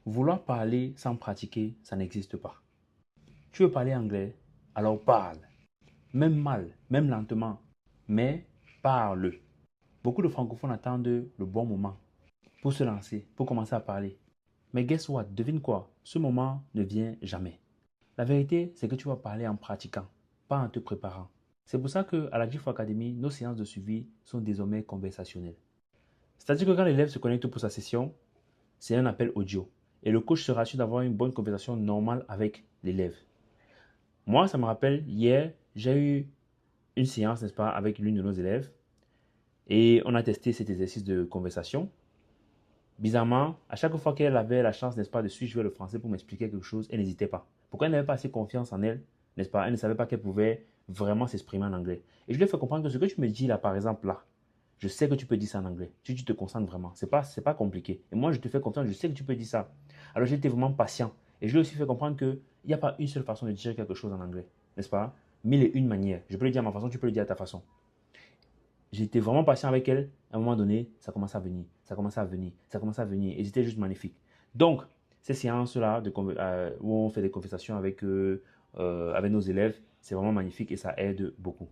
Vouloir parler sans pratiquer, ça n'existe pas. Tu veux parler anglais? Alors parle. Même mal, même lentement. Mais parle. Beaucoup de francophones attendent le bon moment pour se lancer, pour commencer à parler. Mais guess what? Devine quoi? Ce moment ne vient jamais. La vérité, c'est que tu vas parler en pratiquant, pas en te préparant. C'est pour ça qu'à la GIF Academy, nos séances de suivi sont désormais conversationnelles. C'est-à-dire que quand l'élève se connecte pour sa session, c'est un appel audio. Et le coach se rassure d'avoir une bonne conversation normale avec l'élève. Moi, ça me rappelle, hier, j'ai eu une séance, n'est-ce pas, avec l'une de nos élèves. Et on a testé cet exercice de conversation. Bizarrement, à chaque fois qu'elle avait la chance, n'est-ce pas, de suivre le français pour m'expliquer quelque chose, elle n'hésitait pas. Pourquoi elle n'avait pas assez confiance en elle, n'est-ce pas? Elle ne savait pas qu'elle pouvait vraiment s'exprimer en anglais. Et je lui ai fait comprendre que ce que tu me dis là, par exemple, là, je sais que tu peux dire ça en anglais. Si tu te concentres vraiment, c'est pas compliqué. Et moi, je te fais confiance, je sais que tu peux dire ça. Alors, j'ai été vraiment patient. Et je lui ai aussi fait comprendre qu'il n'y a pas une seule façon de dire quelque chose en anglais, n'est-ce pas? Mille et une manières. Je peux le dire à ma façon, tu peux le dire à ta façon. J'étais vraiment patient avec elle. À un moment donné, ça commençait à venir, ça commençait à venir, ça commençait à venir. Et c'était juste magnifique. Donc, ces séances-là où on fait des conversations avec nos élèves, c'est vraiment magnifique et ça aide beaucoup.